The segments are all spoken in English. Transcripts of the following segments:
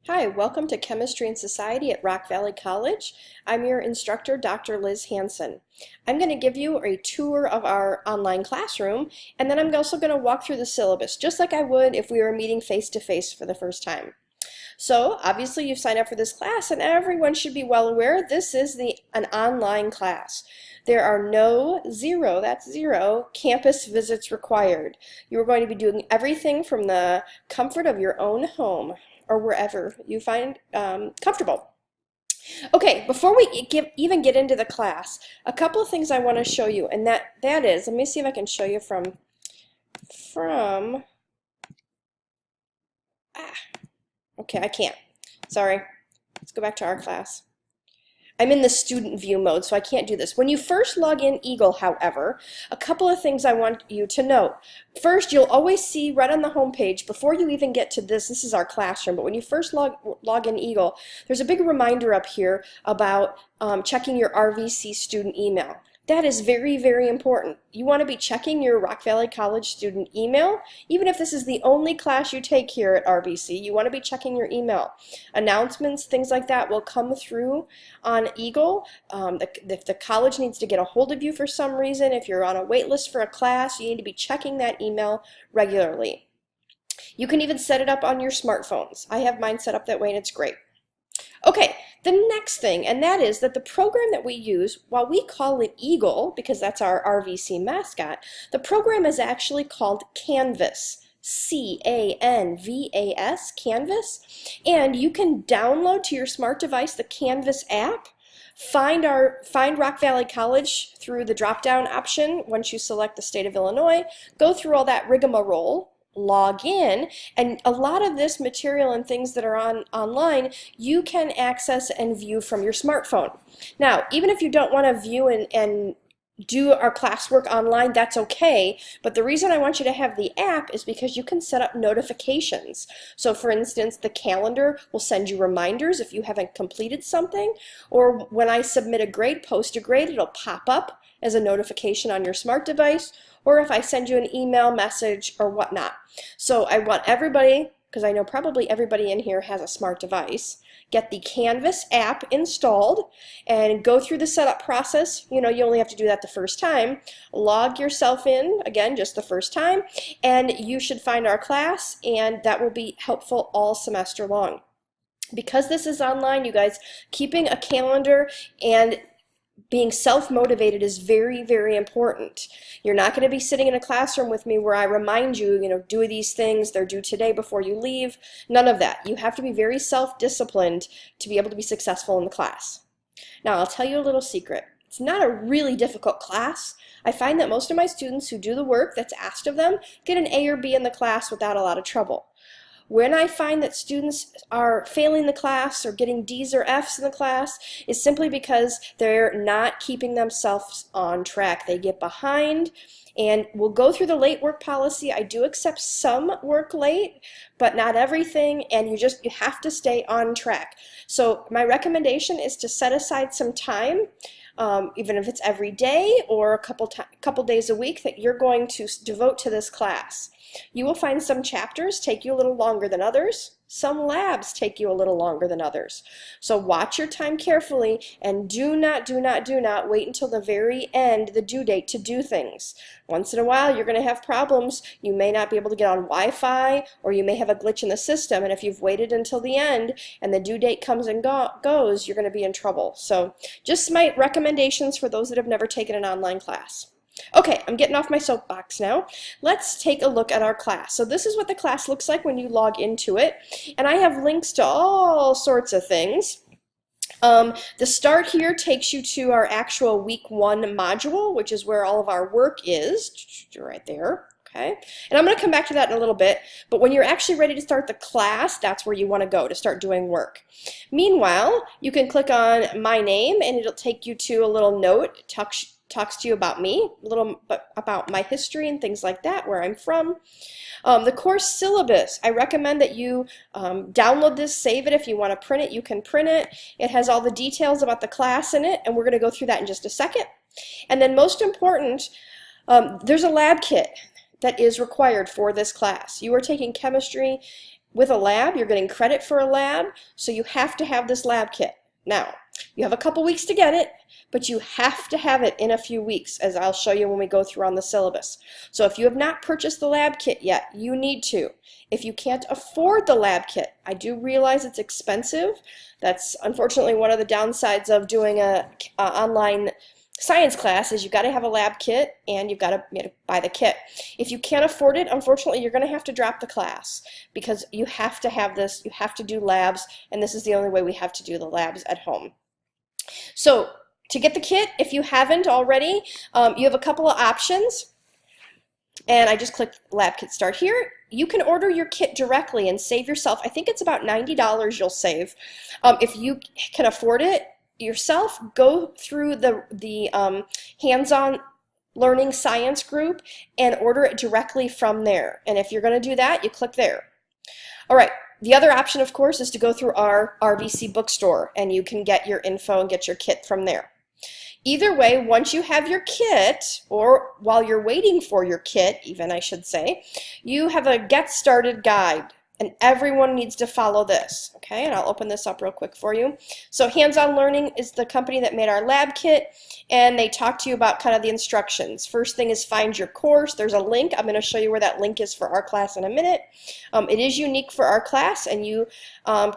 Hi, welcome to Chemistry and Society at Rock Valley College. I'm your instructor, Dr. Liz Hanson. I'm going to give you a tour of our online classroom, and then I'm also going to walk through the syllabus, just like I would if we were meeting face-to-face for the first time. So, obviously you've signed up for this class, and everyone should be well aware this is an online class. There are zero campus visits required. You're going to be doing everything from the comfort of your own home, or wherever you find comfortable. Okay, before we even get into the class, a couple of things I want to show you, and that is, let me see if I can show you okay, I can't. Sorry. Let's go back to our class. I'm in the student view mode, so I can't do this. When you first log in Eagle, however, a couple of things I want you to note. First, you'll always see right on the home page, before you even get to this is our classroom, but when you first log in Eagle, there's a big reminder up here about checking your RVC student email. That is very, very important. You want to be checking your Rock Valley College student email. Even if this is the only class you take here at RVC, you want to be checking your email. Announcements, things like that will come through on Eagle. If the college needs to get a hold of you for some reason, if you're on a wait list for a class, you need to be checking that email regularly. You can even set it up on your smartphones. I have mine set up that way and it's great. Okay, the next thing, and that is that the program that we use, while we call it Eagle, because that's our RVC mascot, the program is actually called Canvas. C-A-N-V-A-S, Canvas, and you can download to your smart device the Canvas app. Find Rock Valley College through the drop-down option once you select the state of Illinois. Go through all that rigmarole. Log in, and a lot of this material and things that are online you can access and view from your smartphone. Now, even if you don't want to view and do our classwork online, that's okay, but the reason I want you to have the app is because you can set up notifications. So for instance, the calendar will send you reminders if you haven't completed something, or when I submit a grade, post a grade, it'll pop up as a notification on your smart device, or if I send you an email message or whatnot. So I want everybody, because I know probably everybody in here has a smart device, get the Canvas app installed and go through the setup process. You know, you only have to do that the first time. Log yourself in, again, just the first time, and you should find our class, and that will be helpful all semester long. Because this is online, you guys, keeping a calendar and being self-motivated is very, very important. You're not going to be sitting in a classroom with me where I remind you, do these things, they're due today before you leave. None of that. You have to be very self-disciplined to be able to be successful in the class. Now, I'll tell you a little secret. It's not a really difficult class. I find that most of my students who do the work that's asked of them get an A or B in the class without a lot of trouble. When I find that students are failing the class or getting D's or F's in the class is simply because they're not keeping themselves on track. They get behind, and we'll go through the late work policy. I do accept some work late, but not everything, and you have to stay on track. So my recommendation is to set aside some time, even if it's every day or a couple days a week, that you're going to devote to this class. You will find some chapters take you a little longer than others. Some labs take you a little longer than others. So watch your time carefully, and do not wait until the very end, the due date, to do things. Once in a while you're going to have problems. You may not be able to get on Wi-Fi, or you may have a glitch in the system, and if you've waited until the end and the due date comes and goes, you're going to be in trouble. So just my recommendations for those that have never taken an online class. Okay, I'm getting off my soapbox now. Let's take a look at our class. So this is what the class looks like when you log into it. And I have links to all sorts of things. The start here takes you to our actual week 1 module, which is where all of our work is, right there. Okay, and I'm going to come back to that in a little bit, but when you're actually ready to start the class, that's where you want to go to start doing work. Meanwhile, you can click on my name, and it'll take you to a little note. Talks to you about me, a little bit about my history and things like that, where I'm from. The course syllabus, I recommend that you download this, save it. If you want to print it, you can print it. It has all the details about the class in it, and we're going to go through that in just a second. And then most important, there's a lab kit that is required for this class. You are taking chemistry with a lab, you're getting credit for a lab, so you have to have this lab kit. Now, you have a couple weeks to get it, but you have to have it in a few weeks, as I'll show you when we go through on the syllabus. So if you have not purchased the lab kit yet, you need to. If you can't afford the lab kit, I do realize it's expensive. That's unfortunately one of the downsides of doing a online science class, is you've got to have a lab kit and you've got to buy the kit. If you can't afford it, unfortunately, you're going to have to drop the class because you have to have this, you have to do labs, and this is the only way we have to do the labs at home. So to get the kit, if you haven't already, you have a couple of options, and I just clicked Lab Kit Start here. You can order your kit directly and save yourself, I think it's about $90 you'll save. If you can afford it yourself, go through the hands-on learning science group and order it directly from there. And if you're going to do that, you click there. All right. The other option, of course, is to go through our RVC bookstore, and you can get your info and get your kit from there. Either way, once you have your kit, or while you're waiting for your kit, even I should say, you have a Get Started guide. And everyone needs to follow this, okay? And I'll open this up real quick for you. So Hands-On Learning is the company that made our lab kit, and they talk to you about kind of the instructions. First thing is find your course. There's a link. I'm going to show you where that link is for our class in a minute. It is unique for our class, and you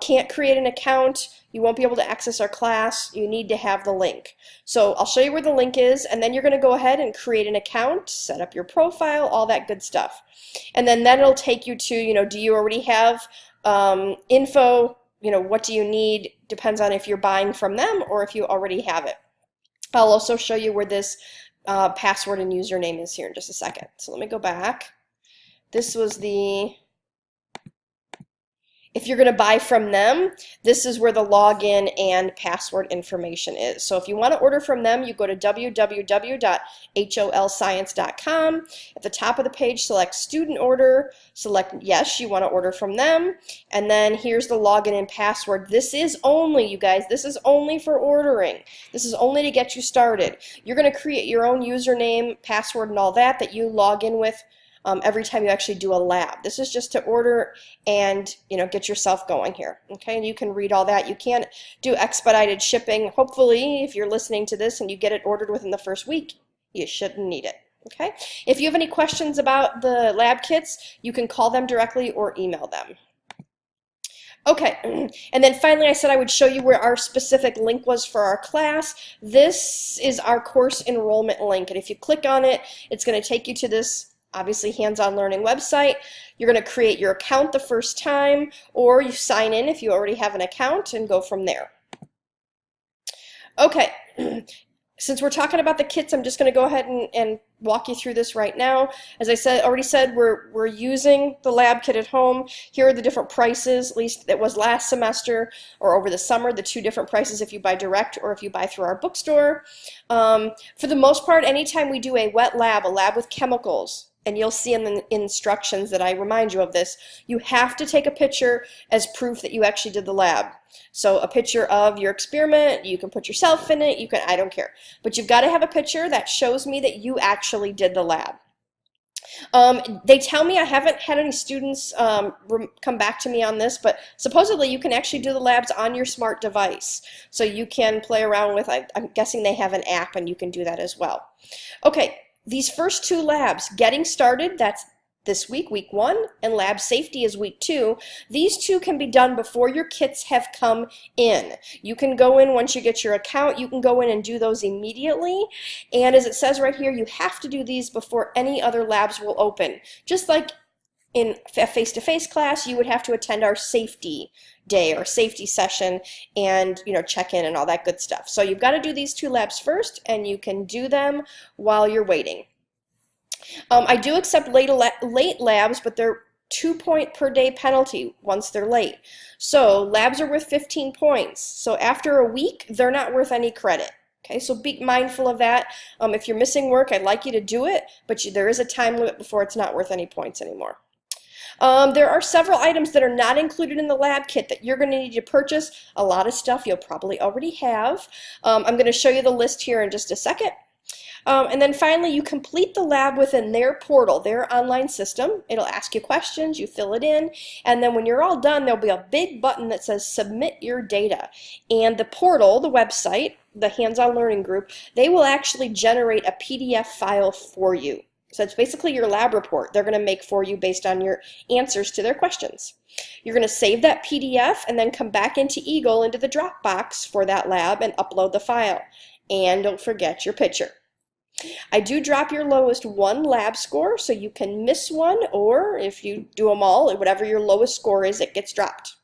can't create an account. You won't be able to access our class. You need to have the link. So I'll show you where the link is, and then you're going to go ahead and create an account, set up your profile, all that good stuff. And then it'll take you to, do you already have info, what do you need? Depends on if you're buying from them or if you already have it. I'll also show you where this password and username is here in just a second. So let me go back. This was if you're going to buy from them, this is where the login and password information is. So if you want to order from them, you go to www.holscience.com. At the top of the page, select Student Order, select Yes, you want to order from them, and then here's the login and password. This is only, you guys, this is only for ordering. This is only to get you started. You're going to create your own username, password, and all that you log in with every time you actually do a lab. This is just to order and get yourself going here. Okay, and you can read all that. You can't do expedited shipping. Hopefully, if you're listening to this and you get it ordered within the first week, you shouldn't need it. Okay, if you have any questions about the lab kits, you can call them directly or email them. Okay, and then finally I said I would show you where our specific link was for our class. This is our course enrollment link, and if you click on it, it's going to take you to this obviously Hands-On Learning website. You're going to create your account the first time, or you sign in if you already have an account and go from there. Okay, since we're talking about the kits, I'm just going to go ahead and walk you through this right now. As I already said, we're using the lab kit at home. Here are the different prices, at least it was last semester or over the summer, the two different prices if you buy direct or if you buy through our bookstore. For the most part, anytime we do a wet lab, a lab with chemicals, and you'll see in the instructions that I remind you of this, you have to take a picture as proof that you actually did the lab. So a picture of your experiment, you can put yourself in it, I don't care. But you've got to have a picture that shows me that you actually did the lab. They tell me, I haven't had any students come back to me on this, but supposedly you can actually do the labs on your smart device. So you can play around with, I'm guessing they have an app and you can do that as well. Okay. These first two labs, Getting Started, that's this week, week 1, and Lab Safety is week 2. These two can be done before your kits have come in. You can go in once you get your account, you can go in and do those immediately, and as it says right here, you have to do these before any other labs will open. Just like in a face-to-face class, you would have to attend our safety day or safety session and check in and all that good stuff. So you've got to do these two labs first, and you can do them while you're waiting. I do accept late labs, but they're 2-point per day penalty once they're late. So labs are worth 15 points. So after a week, they're not worth any credit. Okay, so be mindful of that. If you're missing work, I'd like you to do it, but there is a time limit before it's not worth any points anymore. There are several items that are not included in the lab kit that you're going to need to purchase. A lot of stuff you'll probably already have. I'm going to show you the list here in just a second. And then finally, you complete the lab within their portal, their online system. It'll ask you questions, you fill it in, and then when you're all done, there'll be a big button that says Submit Your Data. And the portal, the website, the hands-on learning group, they will actually generate a PDF file for you. So it's basically your lab report they're going to make for you based on your answers to their questions. You're going to save that PDF and then come back into Eagle, into the Dropbox for that lab, and upload the file. And don't forget your picture. I do drop your lowest one lab score, so you can miss one, or if you do them all, whatever your lowest score is, it gets dropped.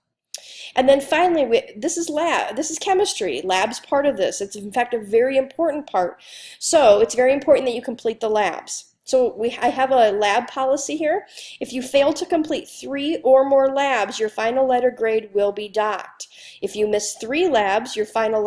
And then finally, this is chemistry. Lab's part of this. It's in fact a very important part. So it's very important that you complete the labs. So I have a lab policy here. If you fail to complete 3 or more labs, your final letter grade will be docked. If you miss 3 labs, your final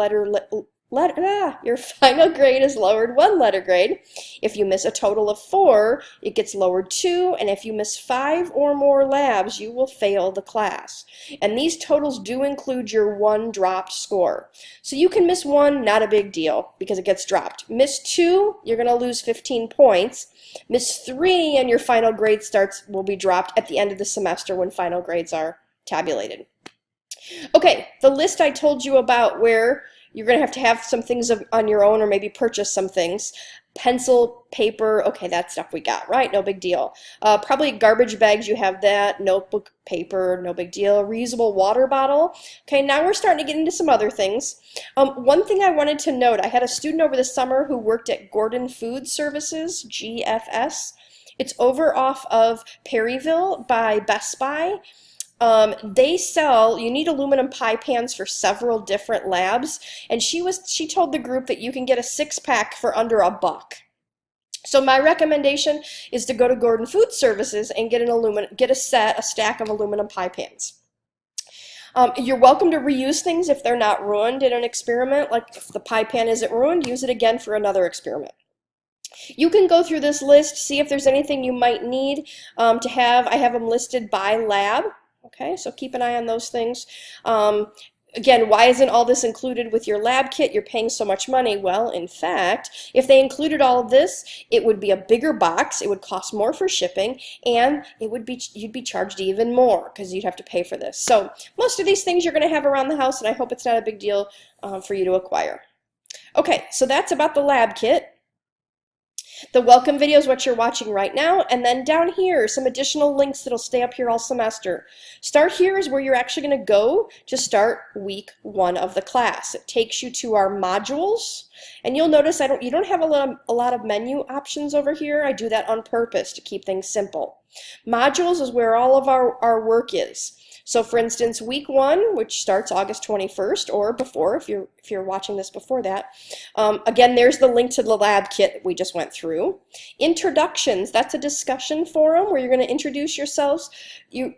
your final grade is lowered 1 letter grade. If you miss a total of 4, it gets lowered 2, and if you miss 5 or more labs, you will fail the class. And these totals do include your 1 dropped score. So you can miss 1, not a big deal, because it gets dropped. Miss 2, you're going to lose 15 points. Miss 3, and your final grade will be dropped at the end of the semester when final grades are tabulated. Okay, the list I told you about where you're going to have some things on your own, or maybe purchase some things. Pencil, paper, okay, that stuff we got, right? No big deal. Probably garbage bags, you have that. Notebook, paper, no big deal. Reusable water bottle. Okay, now we're starting to get into some other things. One thing I wanted to note, I had a student over the summer who worked at Gordon Food Services, GFS. It's over off of Perryville by Best Buy. They sell, you need aluminum pie pans for several different labs, and she told the group that you can get a 6-pack for under $1. So my recommendation is to go to Gordon Food Services and get a stack of aluminum pie pans. You're welcome to reuse things if they're not ruined in an experiment. Like if the pie pan isn't ruined, use it again for another experiment. You can go through this list, see if there's anything you might need to have. I have them listed by lab. Okay, so keep an eye on those things. Again, why isn't all this included with your lab kit? You're paying so much money. Well, in fact, if they included all of this, it would be a bigger box, it would cost more for shipping, and you'd be charged even more because you'd have to pay for this. So most of these things you're going to have around the house, and I hope it's not a big deal for you to acquire. Okay, so that's about the lab kit. The welcome video is what you're watching right now, and then down here, some additional links that'll stay up here all semester. Start here is where you're actually going to go to start week 1 of the class. It takes you to our modules, and you'll notice you don't have a lot of menu options over here. I do that on purpose to keep things simple. Modules is where all of our work is. So for instance, week 1, which starts August 21st, or before, if you're watching this before that, again, there's the link to the lab kit we just went through. Introductions, that's a discussion forum where you're going to introduce yourselves to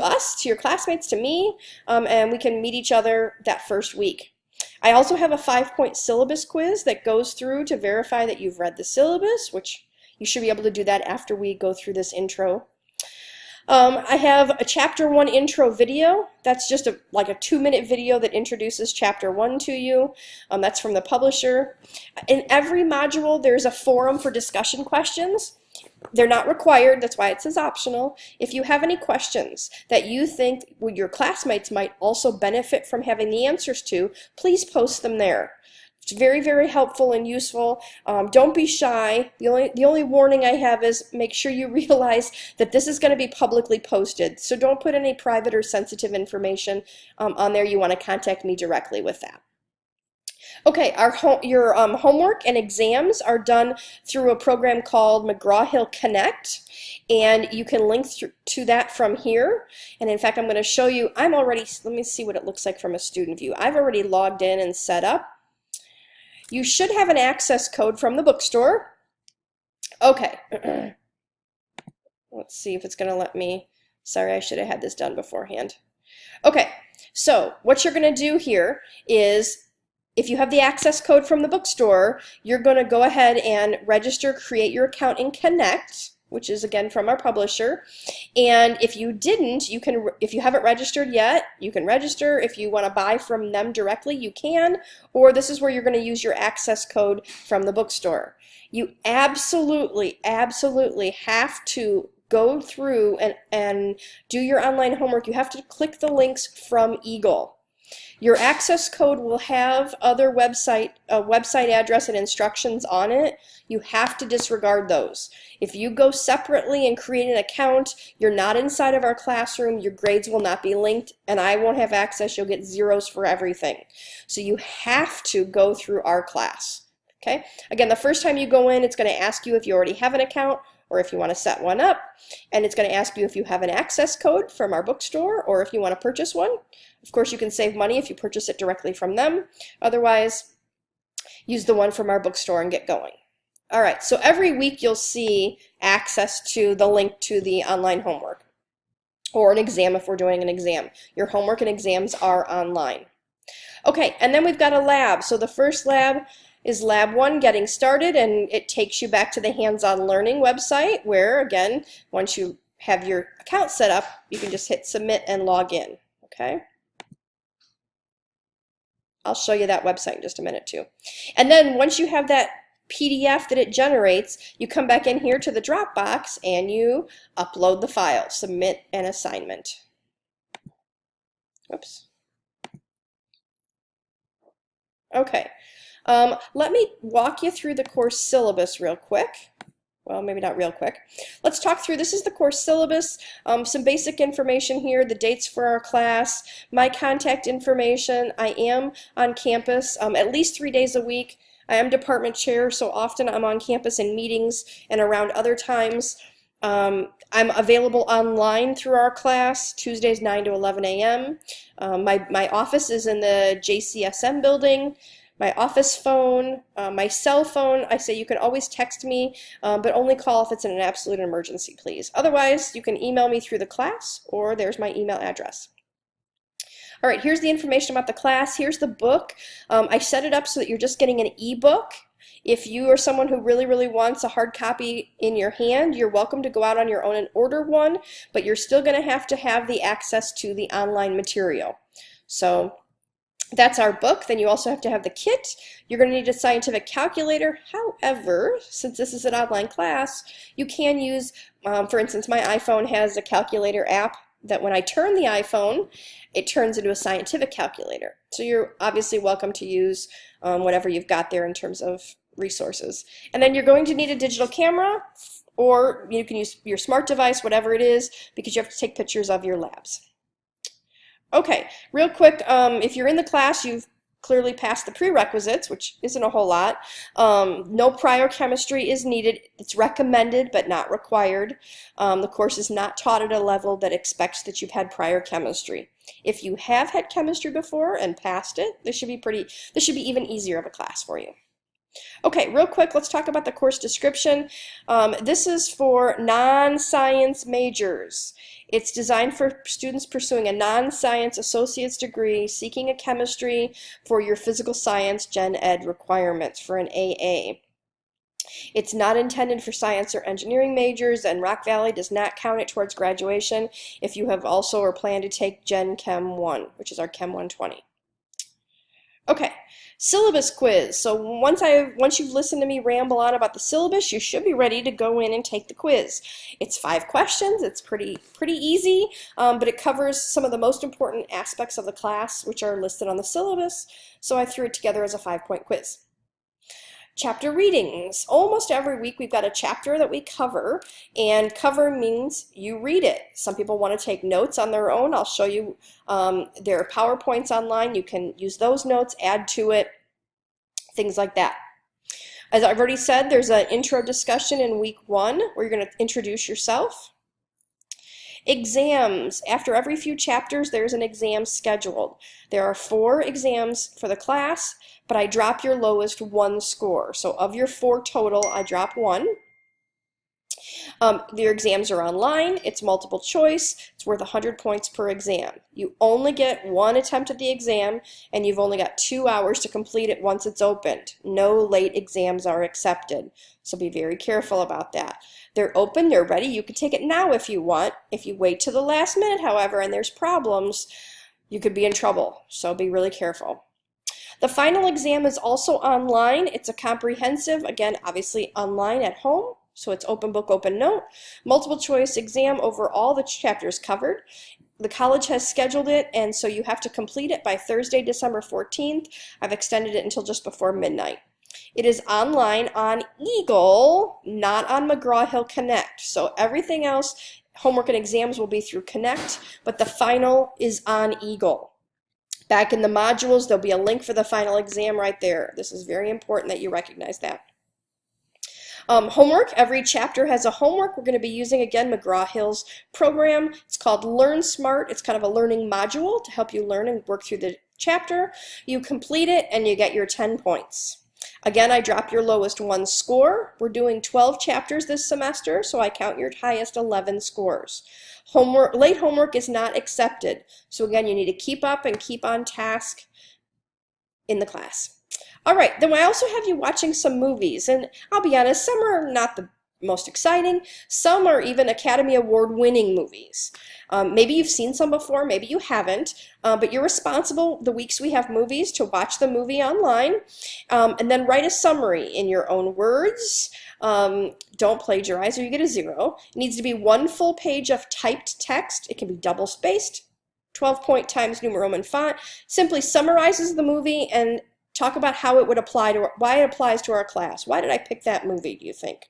us, to your classmates, to me, and we can meet each other that first week. I also have a 5-point syllabus quiz that goes through to verify that you've read the syllabus, which you should be able to do that after we go through this intro. I have a Chapter 1 intro video. That's just like a 2-minute video that introduces Chapter 1 to you. That's from the publisher. In every module, there's a forum for discussion questions. They're not required, that's why it says optional. If you have any questions that you think your classmates might also benefit from having the answers to, please post them there. It's very, very helpful and useful. Don't be shy. The only warning I have is make sure you realize that this is going to be publicly posted. So don't put any private or sensitive information on there. You want to contact me directly with that. Okay, your homework and exams are done through a program called McGraw-Hill Connect, and you can link to that from here. And in fact, I'm going to show you, let me see what it looks like from a student view. I've already logged in and set up. You should have an access code from the bookstore. Okay. Let's see if it's going to let me. Sorry, I should have had this done beforehand. Okay, so what you're going to do here is, if you have the access code from the bookstore, you're going to go ahead and register, create your account in Connect which is again from our publisher. And if you didn't, you can, if you haven't registered yet, you can register. If you want to buy from them directly, you can, or this is where you're going to use your access code from the bookstore. You absolutely, absolutely have to go through and do your online homework. You have to click the links from Eagle. Your access code will have other website address and instructions on it. You have to disregard those. If you go separately and create an account, you're not inside of our classroom, your grades will not be linked, and I won't have access. You'll get zeros for everything. So you have to go through our class. Okay? Again, the first time you go in, it's going to ask you if you already have an account or if you want to set one up, and it's going to ask you if you have an access code from our bookstore or if you want to purchase one. Of course, you can save money if you purchase it directly from them. Otherwise, use the one from our bookstore and get going. All right, so every week you'll see access to the link to the online homework or an exam if we're doing an exam. Your homework and exams are online. Okay, and then we've got a lab. So the first lab is Lab 1, Getting Started, and it takes you back to the Hands-On Learning website where, again, once you have your account set up, you can just hit Submit and log in. Okay? I'll show you that website in just a minute too. And then once you have that PDF that it generates, you come back in here to the Dropbox and you upload the file, Submit an Assignment. Oops. Okay. Let me walk you through the course syllabus real quick. Well, maybe not real quick. Let's talk through, this is the course syllabus, some basic information here, the dates for our class, my contact information. I am on campus at least 3 days a week. I am department chair, so often I'm on campus in meetings and around other times. I'm available online through our class, Tuesdays 9 to 11 a.m. My office is in the JCSM building. My office phone, my cell phone, I say you can always text me, but only call if it's in an absolute emergency, please. Otherwise, you can email me through the class, or there's my email address. All right, here's the information about the class. Here's the book. I set it up so that you're just getting an ebook. If you are someone who really, really wants a hard copy in your hand, you're welcome to go out on your own and order one, but you're still going to have the access to the online material. So that's our book. Then you also have to have the kit. You're going to need a scientific calculator. However, since this is an online class, you can use, for instance, my iPhone has a calculator app that when I turn the iPhone, it turns into a scientific calculator. So you're obviously welcome to use whatever you've got there in terms of resources. And then you're going to need a digital camera, or you can use your smart device, whatever it is, because you have to take pictures of your labs. Okay, real quick, if you're in the class, you've clearly passed the prerequisites, which isn't a whole lot. No prior chemistry is needed. It's recommended, but not required. The course is not taught at a level that expects that you've had prior chemistry. If you have had chemistry before and passed it, this should be even easier of a class for you. Okay, real quick, let's talk about the course description. This is for non-science majors. It's designed for students pursuing a non-science associate's degree, seeking a chemistry for your physical science gen ed requirements for an AA. It's not intended for science or engineering majors, and Rock Valley does not count it towards graduation if you have also or plan to take Gen Chem 1, which is our Chem 120. Okay, syllabus quiz. So once you've listened to me ramble on about the syllabus, you should be ready to go in and take the quiz. It's 5 questions. It's pretty easy, but it covers some of the most important aspects of the class, which are listed on the syllabus. So I threw it together as a 5-point quiz. Chapter readings. Almost every week we've got a chapter that we cover, and cover means you read it. Some people want to take notes on their own. I'll show you, there are PowerPoints online. You can use those notes, add to it, things like that. As I've already said, there's an intro discussion in week 1 where you're going to introduce yourself. Exams. After every few chapters, there's an exam scheduled. There are 4 exams for the class, but I drop your lowest 1 score. So of your 4 total, I drop 1. Your exams are online, it's multiple choice, it's worth 100 points per exam. You only get one attempt at the exam, and you've only got 2 hours to complete it once it's opened. No late exams are accepted, so be very careful about that. They're open, they're ready, you can take it now if you want. If you wait to the last minute, however, and there's problems, you could be in trouble, so be really careful. The final exam is also online. It's a comprehensive, again, obviously online at home. So it's open book, open note, multiple choice exam over all the chapters covered. The college has scheduled it, and so you have to complete it by Thursday, December 14th. I've extended it until just before midnight. It is online on Eagle, not on McGraw-Hill Connect. So everything else, homework and exams, will be through Connect, but the final is on Eagle. Back in the modules, there'll be a link for the final exam right there. This is very important that you recognize that. Homework, every chapter has a homework. We're going to be using, again, McGraw-Hill's program. It's called Learn Smart. It's kind of a learning module to help you learn and work through the chapter. You complete it and you get your 10 points. Again, I drop your lowest 1 score. We're doing 12 chapters this semester, so I count your highest 11 scores. Late homework is not accepted. So again, you need to keep up and keep on task in the class. All right, then I also have you watching some movies, and I'll be honest, some are not the most exciting. Some are even Academy Award winning movies. Maybe you've seen some before, maybe you haven't, but you're responsible the weeks we have movies to watch the movie online, and then write a summary in your own words. Don't plagiarize or you get a 0. It needs to be 1 full page of typed text. It can be double spaced, 12-point Times New Roman font. Simply summarizes the movie and talk about how it would apply to, why it applies to our class. Why did I pick that movie, do you think?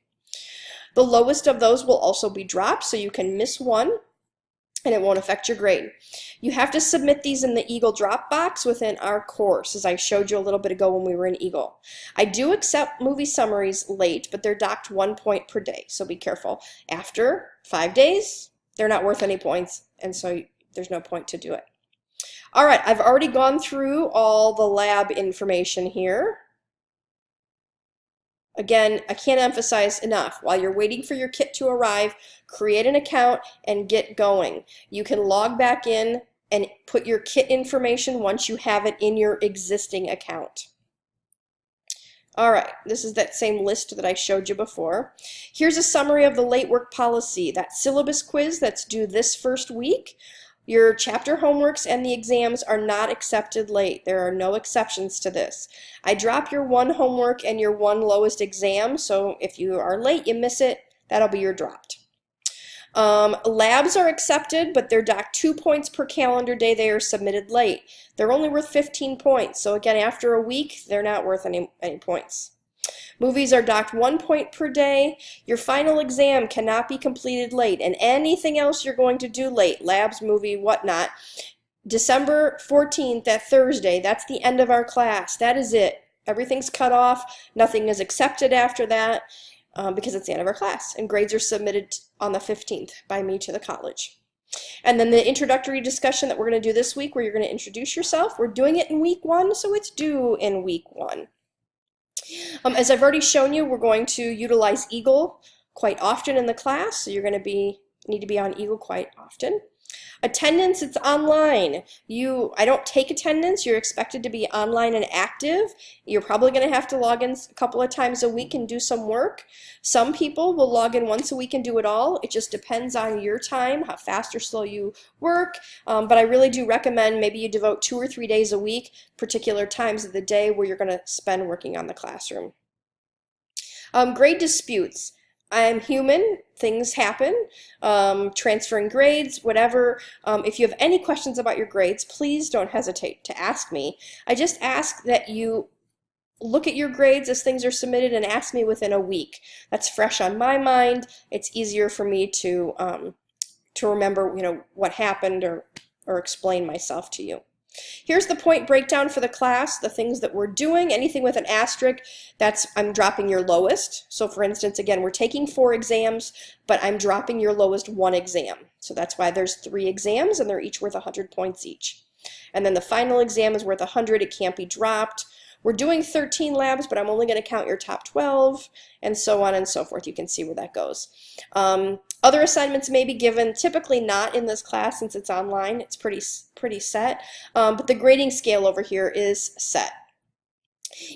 The lowest of those will also be dropped, so you can miss one and it won't affect your grade. You have to submit these in the Eagle Dropbox within our course, as I showed you a little bit ago when we were in Eagle. I do accept movie summaries late, but they're docked 1 point per day, so be careful. After 5 days, they're not worth any points, and so there's no point to do it. All right, I've already gone through all the lab information here. Again, I can't emphasize enough, while you're waiting for your kit to arrive, create an account and get going. You can log back in and put your kit information once you have it in your existing account. All right, this is that same list that I showed you before. Here's a summary of the late work policy, that syllabus quiz that's due this first week. Your chapter homeworks and the exams are not accepted late. There are no exceptions to this. I drop your 1 homework and your 1 lowest exam, so if you are late, you miss it, that'll be your dropped. Labs are accepted, but they're docked 2 points per calendar day they are submitted late. They're only worth 15 points, so again, after a week, they're not worth any points. Movies are docked 1 point per day. Your final exam cannot be completed late, and anything else you're going to do late, labs, movie, whatnot, December 14th, that Thursday, that's the end of our class. That is it. Everything's cut off. Nothing is accepted after that because it's the end of our class, and grades are submitted on the 15th by me to the college. And then the introductory discussion that we're going to do this week, where you're going to introduce yourself, we're doing it in week 1, so it's due in week 1. As I've already shown you, we're going to utilize Eagle quite often in the class, so you're going to need to be on Eagle quite often. Attendance, it's online. I don't take attendance. You're expected to be online and active. You're probably going to have to log in a couple of times a week and do some work. Some people will log in once a week and do it all. It just depends on your time, how fast or slow you work. But I really do recommend maybe you devote 2 or 3 days a week, particular times of the day where you're going to spend working on the classroom. Grade disputes. I'm human, things happen, transferring grades, whatever. If you have any questions about your grades, please don't hesitate to ask me. I just ask that you look at your grades as things are submitted and ask me within a week. That's fresh on my mind. It's easier for me to remember, what happened or explain myself to you. Here's the point breakdown for the class, the things that we're doing. Anything with an asterisk, I'm dropping your lowest. So for instance, again, we're taking 4 exams, but I'm dropping your lowest 1 exam. So that's why there's 3 exams, and they're each worth 100 points each. And then the final exam is worth 100. It can't be dropped. we're doing 13 labs, but I'm only going to count your top 12, and so on and so forth. You can see where that goes. Other assignments may be given, typically not in this class since it's online. It's pretty set, but the grading scale over here is set.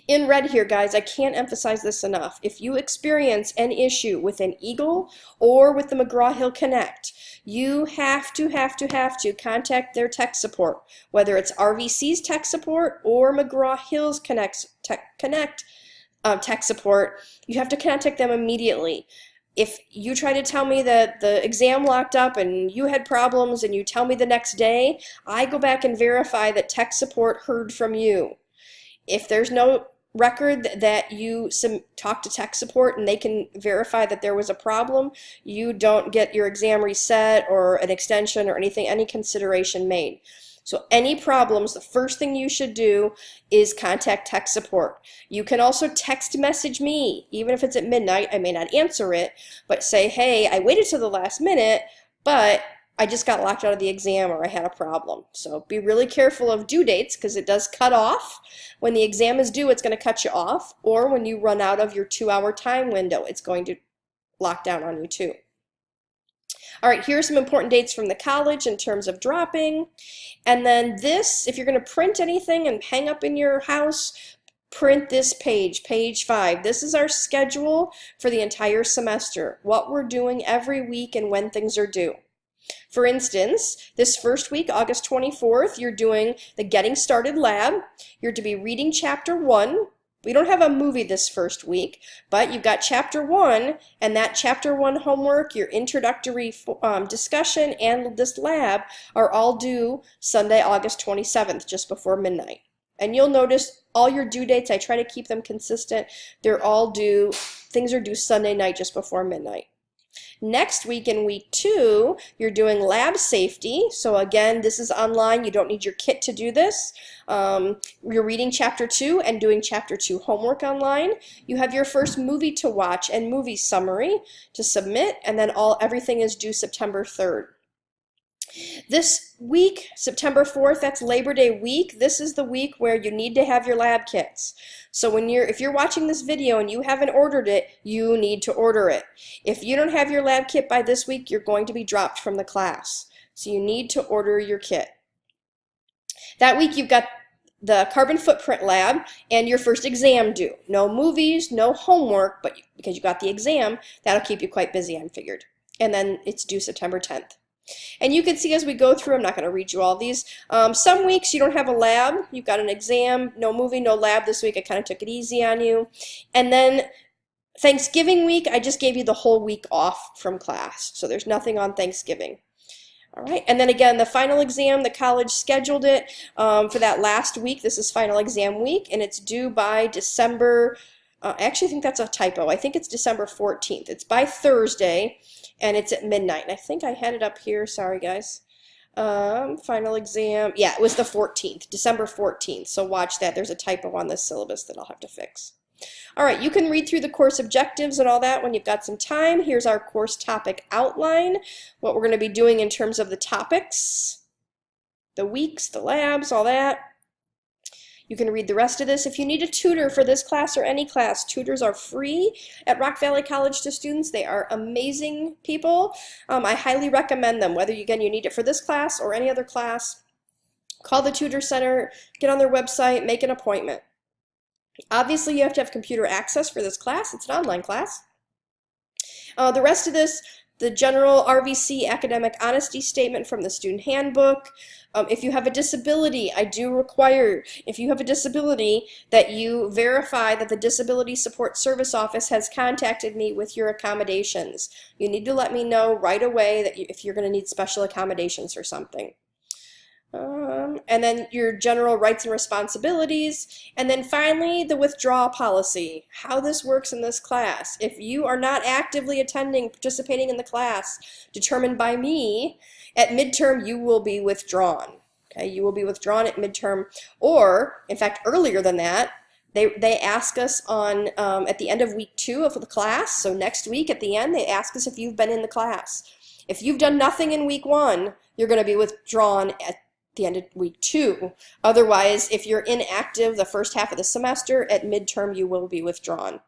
In red here, guys, I can't emphasize this enough. If you experience an issue with an Eagle or with the McGraw-Hill Connect, you have to contact their tech support, whether it's RVC's tech support or McGraw-Hill's Connect tech support. You have to contact them immediately. If you try to tell me that the exam locked up and you had problems and you tell me the next day, I go back and verify that tech support heard from you. If there's no record that you talk to tech support and they can verify that there was a problem, you don't get your exam reset or an extension or anything, any consideration made. So any problems, the first thing you should do is contact tech support. You can also text message me, even if it's at midnight. I may not answer it, but say, hey, I waited till the last minute, but I just got locked out of the exam or I had a problem. So be really careful of due dates because it does cut off. When the exam is due, it's going to cut you off, or when you run out of your 2-hour time window, it's going to lock down on you too. All right, here's some important dates from the college in terms of dropping. And then this, if you're going to print anything and hang up in your house, print this page, page 5. This is our schedule for the entire semester, what we're doing every week and when things are due. For instance, this first week, August 24th, you're doing the Getting Started lab. You're to be reading Chapter 1. We don't have a movie this first week, but you've got Chapter 1, and that Chapter 1 homework, your introductory discussion, and this lab are all due Sunday, August 27th, just before midnight. And you'll notice all your due dates, I try to keep them consistent. They're all due, things are due Sunday night just before midnight. Next week, in week 2, you're doing lab safety. So again, this is online. You don't need your kit to do this. You're reading Chapter 2 and doing Chapter 2 homework online. You have your first movie to watch and movie summary to submit, and then everything is due September 3rd. This week, September 4th, that's Labor Day week. This is the week where you need to have your lab kits. So if you're watching this video and you haven't ordered it, you need to order it. If you don't have your lab kit by this week, you're going to be dropped from the class. So you need to order your kit. That week you've got the carbon footprint lab and your first exam due. No movies, no homework, but because you got the exam, that'll keep you quite busy, I figured. And then it's due September 10th. And you can see as we go through, I'm not going to read you all these. Some weeks you don't have a lab. You've got an exam, no movie, no lab this week. I kind of took it easy on you. And then Thanksgiving week, I just gave you the whole week off from class. So there's nothing on Thanksgiving. All right, and then again, the final exam, the college scheduled it for that last week. This is final exam week, and it's due by December. I actually think that's a typo. I think it's December 14th. It's by Thursday, and it's at midnight. And I think I had it up here. Sorry, guys. Final exam. Yeah, it was the 14th, December 14th. So watch that. There's a typo on this syllabus that I'll have to fix. All right, you can read through the course objectives and all that when you've got some time. Here's our course topic outline, what we're going to be doing in terms of the topics, the weeks, the labs, all that. You can read the rest of this. If you need a tutor for this class or any class, tutors are free at Rock Valley College to students. They are amazing people. I highly recommend them, whether again you need it for this class or any other class. Call the tutor center, get on their website, make an appointment. Obviously, you have to have computer access for this class. It's an online class. The rest of this, the general RVC academic honesty statement from the student handbook. If you have a disability, I do require, if you have a disability, that you verify that the Disability Support Service Office has contacted me with your accommodations. You need to let me know right away that if you're going to need special accommodations or something. And then your general rights and responsibilities, and then finally the withdrawal policy, how this works in this class. If you are not actively attending, participating in the class determined by me, at midterm you will be withdrawn. Okay, you will be withdrawn at midterm, or in fact earlier than that. They ask us on at the end of week 2 of the class, so next week at the end they ask us if you've been in the class. If you've done nothing in week 1, you're going to be withdrawn the end of week 2. Otherwise, if you're inactive the first half of the semester, at midterm you will be withdrawn.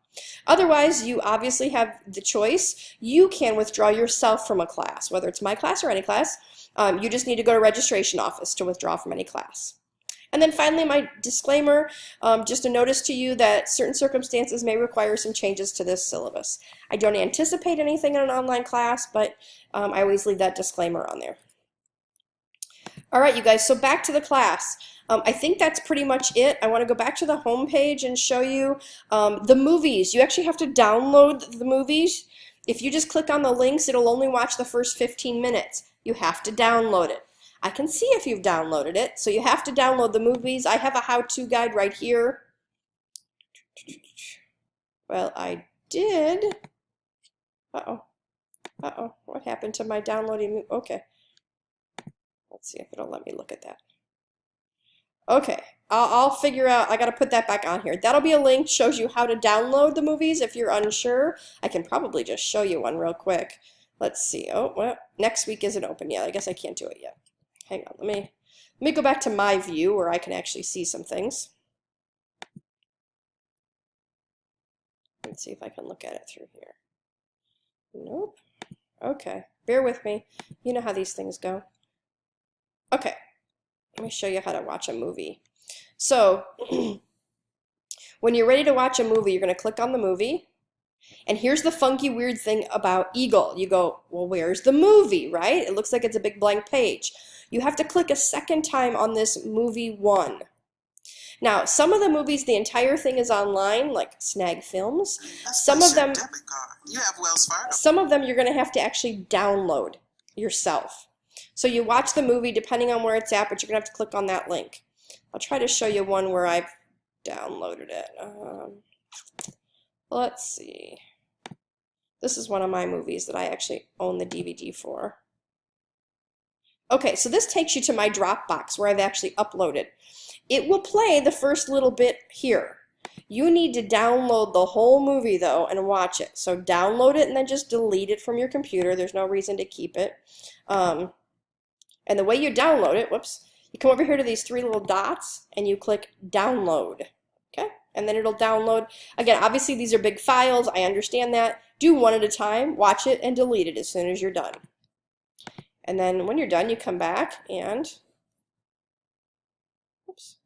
Otherwise, you obviously have the choice. You can withdraw yourself from a class, whether it's my class or any class. You just need to go to registration office to withdraw from any class. And then finally, my disclaimer, just a notice to you that certain circumstances may require some changes to this syllabus. I don't anticipate anything in an online class, but I always leave that disclaimer on there. All right, you guys, so back to the class. I think that's pretty much it. I want to go back to the home page and show you the movies. You actually have to download the movies. If you just click on the links, it'll only watch the first 15 minutes. You have to download it. I can see if you've downloaded it, so you have to download the movies. I have a how-to guide right here. Well, I did. Uh-oh. Uh-oh. What happened to my downloading? Okay. Let's see if it'll let me look at that. Okay, I'll figure out, I gotta put that back on here. That'll be a link, shows you how to download the movies if you're unsure. I can probably just show you one real quick. Let's see, oh, well, next week isn't open yet. I guess I can't do it yet. Hang on, let me go back to my view where I can actually see some things. Let's see if I can look at it through here. Nope. Okay, bear with me. You know how these things go. Okay, let me show you how to watch a movie. So, when you're ready to watch a movie, you're going to click on the movie. And here's the funky weird thing about Eagle. You go, well, where's the movie, right? It looks like it's a big blank page. You have to click a second time on this movie 1. Now, some of the movies, the entire thing is online, like Snag Films. Some of them, some of them you're going to have to actually download yourself. So you watch the movie depending on where it's at, but you're going to have to click on that link. I'll try to show you one where I've downloaded it. Let's see. This is one of my movies that I actually own the DVD for. Okay, so this takes you to my Dropbox where I've actually uploaded. It will play the first little bit here. You need to download the whole movie though and watch it. So download it and then just delete it from your computer. There's no reason to keep it. And the way you download it, whoops, you come over here to these 3 little dots and you click download. Okay, and then it'll download. Again, obviously these are big files. I understand that. Do one at a time, watch it, and delete it as soon as you're done. And then when you're done, you come back and, oops.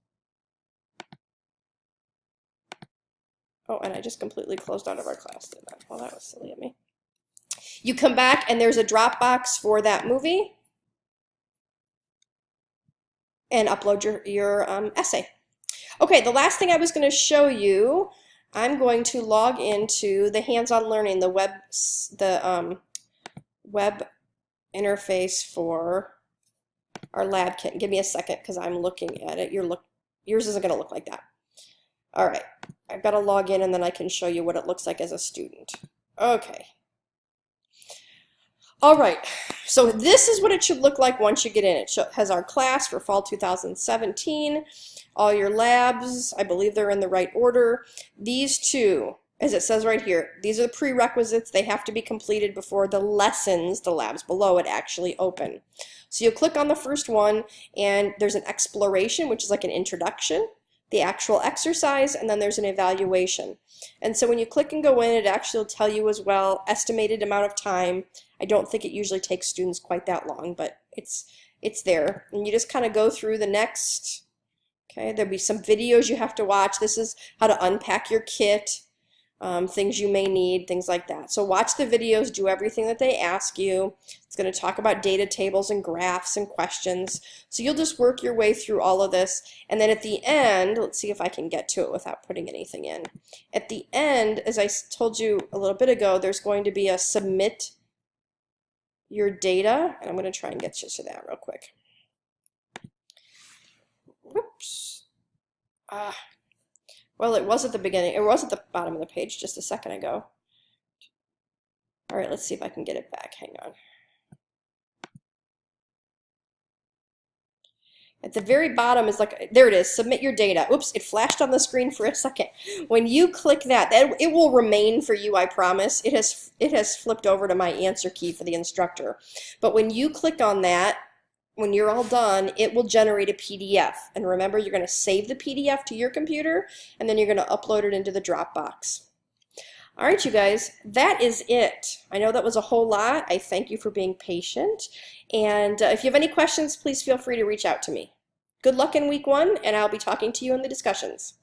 Oh, and I just completely closed out of our class, didn't I? Well, that was silly of me. You come back and there's a Dropbox for that movie. And upload your essay. Okay, the last thing I was going to show you, I'm going to log into the hands-on learning, the web interface for our lab kit. Give me a second because I'm looking at it. Yours isn't going to look like that. All right, I've got to log in and then I can show you what it looks like as a student. Okay. All right, so this is what it should look like once you get in. It has our class for fall 2017, all your labs. I believe they're in the right order. These 2, as it says right here, these are the prerequisites. They have to be completed before the lessons, the labs below it, actually open. So you'll click on the first one, and there's an exploration, which is like an introduction, the actual exercise, and then there's an evaluation. And so when you click and go in, it actually will tell you as well estimated amount of time. I don't think it usually takes students quite that long, but it's there. And you just kind of go through the next, okay, there'll be some videos you have to watch. This is how to unpack your kit, things you may need, things like that. So watch the videos, do everything that they ask you. It's going to talk about data tables and graphs and questions. So you'll just work your way through all of this. And then at the end, let's see if I can get to it without putting anything in. At the end, as I told you a little bit ago, there's going to be a submit your data, and I'm going to try and get you to that real quick. Whoops. Well, it was at the beginning. It was at the bottom of the page just a second ago. All right, let's see if I can get it back. Hang on. At the very bottom is like, there it is, submit your data. Oops, it flashed on the screen for a second. When you click that, it will remain for you, I promise. It has flipped over to my answer key for the instructor. But when you click on that, when you're all done, it will generate a PDF. And remember, you're going to save the PDF to your computer, and then you're going to upload it into the Dropbox. All right, you guys, that is it. I know that was a whole lot. I thank you for being patient. And if you have any questions, please feel free to reach out to me. Good luck in week 1, and I'll be talking to you in the discussions.